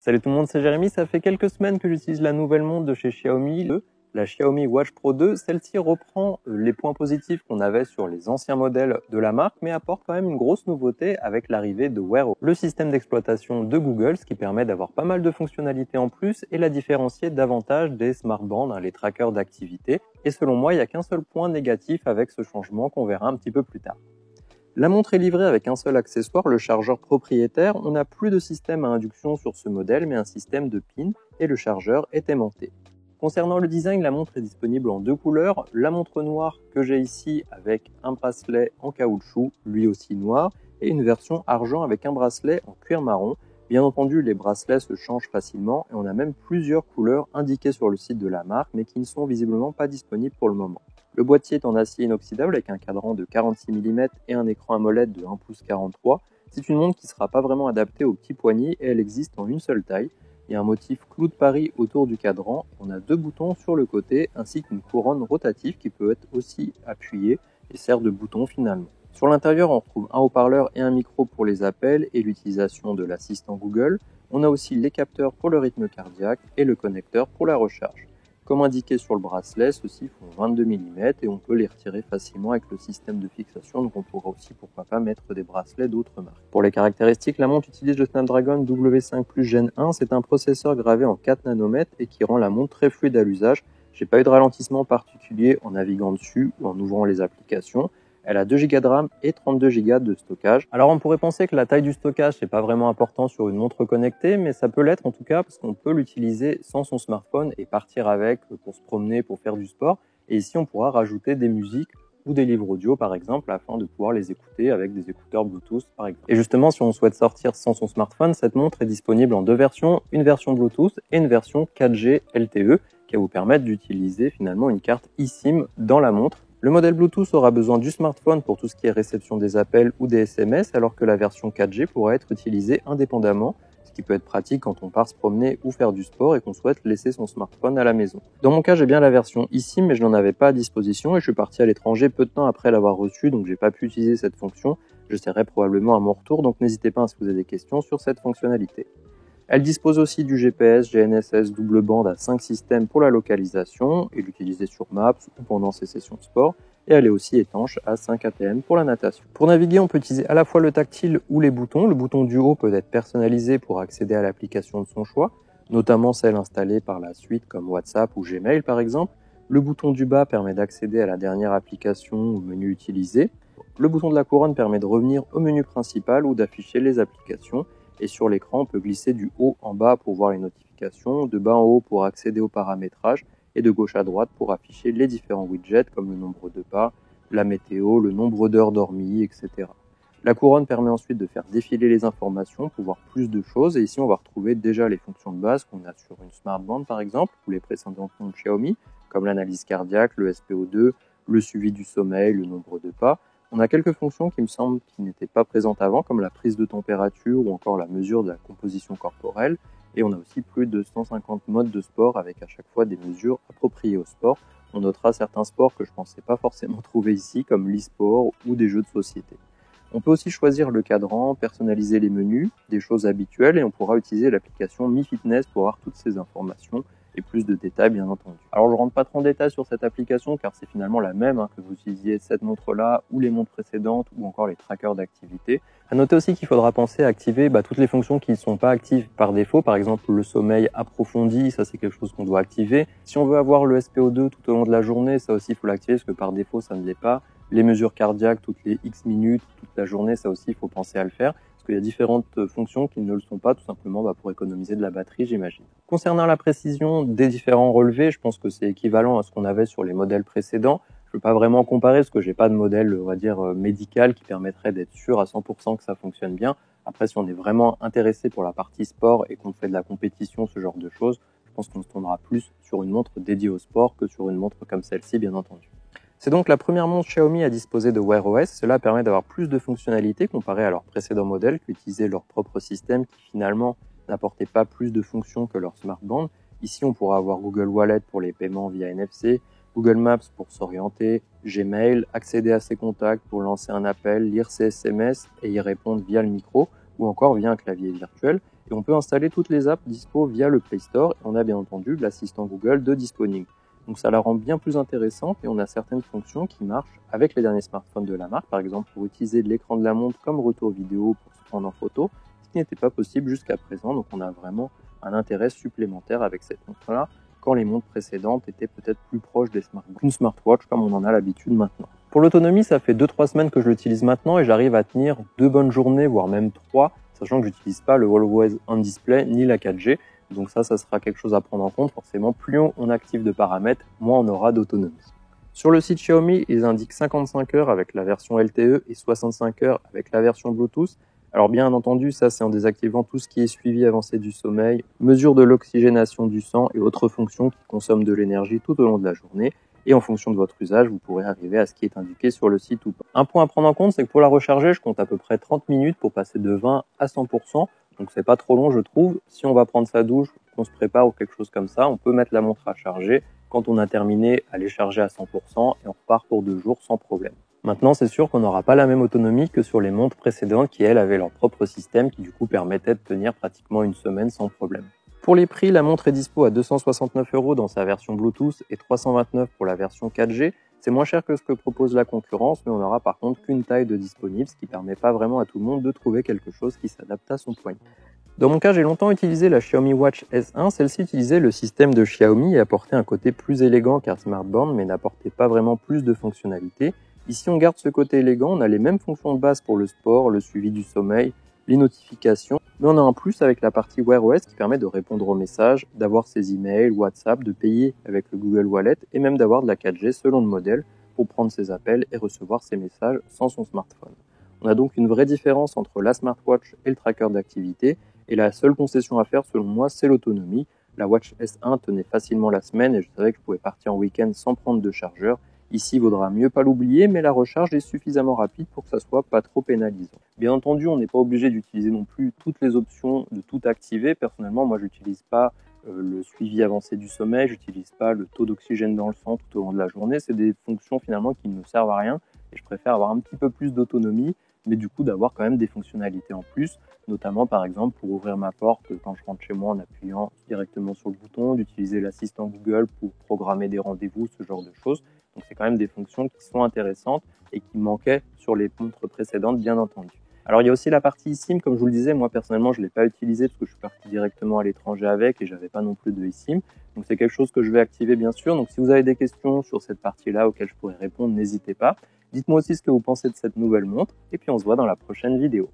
Salut tout le monde, c'est Jérémy. Ça fait quelques semaines que j'utilise la nouvelle montre de chez Xiaomi, la Xiaomi Watch Pro 2. Celle-ci reprend les points positifs qu'on avait sur les anciens modèles de la marque, mais apporte quand même une grosse nouveauté avec l'arrivée de Wear OS, le système d'exploitation de Google, ce qui permet d'avoir pas mal de fonctionnalités en plus et la différencier davantage des smartbands, les trackers d'activité. Et selon moi, il n'y a qu'un seul point négatif avec ce changement qu'on verra un petit peu plus tard. La montre est livrée avec un seul accessoire, le chargeur propriétaire. On n'a plus de système à induction sur ce modèle, mais un système de pin et le chargeur est aimanté. Concernant le design, la montre est disponible en deux couleurs. La montre noire que j'ai ici avec un bracelet en caoutchouc, lui aussi noir, et une version argent avec un bracelet en cuir marron. Bien entendu, les bracelets se changent facilement et on a même plusieurs couleurs indiquées sur le site de la marque, mais qui ne sont visiblement pas disponibles pour le moment. Le boîtier est en acier inoxydable avec un cadran de 46 mm et un écran AMOLED de 1 pouce 43. C'est une montre qui ne sera pas vraiment adaptée aux petits poignets et elle existe en une seule taille. Il y a un motif clou de Paris autour du cadran. On a deux boutons sur le côté ainsi qu'une couronne rotative qui peut être aussi appuyée et sert de bouton finalement. Sur l'intérieur, on retrouve un haut-parleur et un micro pour les appels et l'utilisation de l'assistant Google. On a aussi les capteurs pour le rythme cardiaque et le connecteur pour la recharge. Comme indiqué sur le bracelet, ceux-ci font 22 mm et on peut les retirer facilement avec le système de fixation, donc on pourra aussi pourquoi pas mettre des bracelets d'autres marques. Pour les caractéristiques, la montre utilise le Snapdragon W5 Plus Gen 1, c'est un processeur gravé en 4 nanomètres et qui rend la montre très fluide à l'usage. J'ai pas eu de ralentissement particulier en naviguant dessus ou en ouvrant les applications. Elle a 2 Go de RAM et 32 Go de stockage. Alors on pourrait penser que la taille du stockage c'est pas vraiment important sur une montre connectée, mais ça peut l'être en tout cas parce qu'on peut l'utiliser sans son smartphone et partir avec pour se promener, pour faire du sport. Et ici on pourra rajouter des musiques ou des livres audio par exemple afin de pouvoir les écouter avec des écouteurs Bluetooth par exemple. Et justement si on souhaite sortir sans son smartphone, cette montre est disponible en deux versions, une version Bluetooth et une version 4G LTE qui va vous permettre d'utiliser finalement une carte eSIM dans la montre. Le modèle Bluetooth aura besoin du smartphone pour tout ce qui est réception des appels ou des SMS, alors que la version 4G pourra être utilisée indépendamment, ce qui peut être pratique quand on part se promener ou faire du sport et qu'on souhaite laisser son smartphone à la maison. Dans mon cas, j'ai bien la version eSIM, mais je n'en avais pas à disposition et je suis parti à l'étranger peu de temps après l'avoir reçue, donc j'ai pas pu utiliser cette fonction. J'essaierai probablement à mon retour, donc n'hésitez pas à se poser des questions sur cette fonctionnalité. Elle dispose aussi du GPS, GNSS double bande à 5 systèmes pour la localisation et l'utiliser sur Maps ou pendant ses sessions de sport. Et elle est aussi étanche à 5 ATM pour la natation. Pour naviguer, on peut utiliser à la fois le tactile ou les boutons. Le bouton du haut peut être personnalisé pour accéder à l'application de son choix, notamment celle installée par la suite comme WhatsApp ou Gmail par exemple. Le bouton du bas permet d'accéder à la dernière application ou menu utilisé. Le bouton de la couronne permet de revenir au menu principal ou d'afficher les applications. Et sur l'écran, on peut glisser du haut en bas pour voir les notifications, de bas en haut pour accéder au paramétrage et de gauche à droite pour afficher les différents widgets comme le nombre de pas, la météo, le nombre d'heures dormies, etc. La couronne permet ensuite de faire défiler les informations pour voir plus de choses et ici on va retrouver déjà les fonctions de base qu'on a sur une smartband par exemple ou les précédentes montres Xiaomi comme l'analyse cardiaque, le SpO2, le suivi du sommeil, le nombre de pas. On a quelques fonctions qui me semblent qui n'étaient pas présentes avant, comme la prise de température ou encore la mesure de la composition corporelle. Et on a aussi plus de 150 modes de sport avec à chaque fois des mesures appropriées au sport. On notera certains sports que je ne pensais pas forcément trouver ici, comme l'e-sport ou des jeux de société. On peut aussi choisir le cadran, personnaliser les menus, des choses habituelles, et on pourra utiliser l'application Mi Fitness pour avoir toutes ces informations et plus de détails bien entendu. Alors je rentre pas trop en détail sur cette application car c'est finalement la même que vous utilisiez cette montre-là ou les montres précédentes ou encore les trackers d'activité. À noter aussi qu'il faudra penser à activer toutes les fonctions qui ne sont pas actives par défaut, par exemple le sommeil approfondi, ça c'est quelque chose qu'on doit activer. Si on veut avoir le SpO2 tout au long de la journée, ça aussi il faut l'activer parce que par défaut ça ne l'est pas. Les mesures cardiaques toutes les X minutes, toute la journée, ça aussi il faut penser à le faire. Parce qu'il y a différentes fonctions qui ne le sont pas, tout simplement pour économiser de la batterie, j'imagine. Concernant la précision des différents relevés, je pense que c'est équivalent à ce qu'on avait sur les modèles précédents. Je ne veux pas vraiment comparer parce que j'ai pas de modèle, on va dire, médical qui permettrait d'être sûr à 100% que ça fonctionne bien. Après, si on est vraiment intéressé pour la partie sport et qu'on fait de la compétition, ce genre de choses, je pense qu'on se tournera plus sur une montre dédiée au sport que sur une montre comme celle-ci, bien entendu. C'est donc la première montre Xiaomi à disposer de Wear OS. Cela permet d'avoir plus de fonctionnalités comparé à leurs précédents modèles qui utilisaient leur propre système qui finalement n'apportait pas plus de fonctions que leur smartband. Ici, on pourra avoir Google Wallet pour les paiements via NFC, Google Maps pour s'orienter, Gmail, accéder à ses contacts pour lancer un appel, lire ses SMS et y répondre via le micro ou encore via un clavier virtuel. Et et on peut installer toutes les apps dispo via le Play Store et on a bien entendu l'assistant Google de Disponible. Donc ça la rend bien plus intéressante et on a certaines fonctions qui marchent avec les derniers smartphones de la marque, par exemple pour utiliser l'écran de la montre comme retour vidéo pour se prendre en photo, ce qui n'était pas possible jusqu'à présent, donc on a vraiment un intérêt supplémentaire avec cette montre-là, quand les montres précédentes étaient peut-être plus proches des qu'une smartwatch comme on en a l'habitude maintenant. Pour l'autonomie, ça fait 2-3 semaines que je l'utilise maintenant et j'arrive à tenir 2 bonnes journées, voire même 3, sachant que j'utilise pas le Always On Display ni la 4G. Donc ça sera quelque chose à prendre en compte. Forcément, plus on active de paramètres, moins on aura d'autonomie. Sur le site Xiaomi, ils indiquent 55 heures avec la version LTE et 65 heures avec la version Bluetooth. Alors bien entendu, ça c'est en désactivant tout ce qui est suivi avancé du sommeil, mesure de l'oxygénation du sang et autres fonctions qui consomment de l'énergie tout au long de la journée. Et en fonction de votre usage, vous pourrez arriver à ce qui est indiqué sur le site ou pas. Un point à prendre en compte, c'est que pour la recharger, je compte à peu près 30 minutes pour passer de 20 à 100%. Donc c'est pas trop long, je trouve. Si on va prendre sa douche, qu'on se prépare ou quelque chose comme ça, on peut mettre la montre à charger. Quand on a terminé, aller charger à 100% et on repart pour 2 jours sans problème. Maintenant, c'est sûr qu'on n'aura pas la même autonomie que sur les montres précédentes qui, elles, avaient leur propre système qui, du coup, permettait de tenir pratiquement une semaine sans problème. Pour les prix, la montre est dispo à 269 € dans sa version Bluetooth et 329 € pour la version 4G. C'est moins cher que ce que propose la concurrence, mais on n'aura par contre qu'une taille de disponible, ce qui permet pas vraiment à tout le monde de trouver quelque chose qui s'adapte à son poignet. Dans mon cas, j'ai longtemps utilisé la Xiaomi Watch S1. Celle-ci utilisait le système de Xiaomi et apportait un côté plus élégant qu'un smartband, mais n'apportait pas vraiment plus de fonctionnalités. Ici, on garde ce côté élégant, on a les mêmes fonctions de base pour le sport, le suivi du sommeil, les notifications, mais on a un plus avec la partie Wear OS qui permet de répondre aux messages, d'avoir ses emails, WhatsApp, de payer avec le Google Wallet et même d'avoir de la 4G selon le modèle pour prendre ses appels et recevoir ses messages sans son smartphone. On a donc une vraie différence entre la smartwatch et le tracker d'activité et la seule concession à faire selon moi, c'est l'autonomie. La Watch S1 tenait facilement la semaine et je savais que je pouvais partir en week-end sans prendre de chargeur. Ici, il vaudra mieux pas l'oublier, mais la recharge est suffisamment rapide pour que ça soit pas trop pénalisant. Bien entendu, on n'est pas obligé d'utiliser non plus toutes les options, de tout activer. Personnellement, moi, j'utilise pas le suivi avancé du sommeil, j'utilise pas le taux d'oxygène dans le sang tout au long de la journée. C'est des fonctions finalement qui ne me servent à rien et je préfère avoir un petit peu plus d'autonomie, mais du coup d'avoir quand même des fonctionnalités en plus, notamment par exemple pour ouvrir ma porte quand je rentre chez moi en appuyant directement sur le bouton, d'utiliser l'assistant Google pour programmer des rendez-vous, ce genre de choses. Donc c'est quand même des fonctions qui sont intéressantes et qui manquaient sur les montres précédentes, bien entendu. Alors il y a aussi la partie eSIM, comme je vous le disais, moi personnellement je ne l'ai pas utilisé parce que je suis parti directement à l'étranger avec et j'avais pas non plus de eSIM. Donc c'est quelque chose que je vais activer bien sûr. Donc si vous avez des questions sur cette partie-là auxquelles je pourrais répondre, n'hésitez pas. Dites-moi aussi ce que vous pensez de cette nouvelle montre et puis on se voit dans la prochaine vidéo.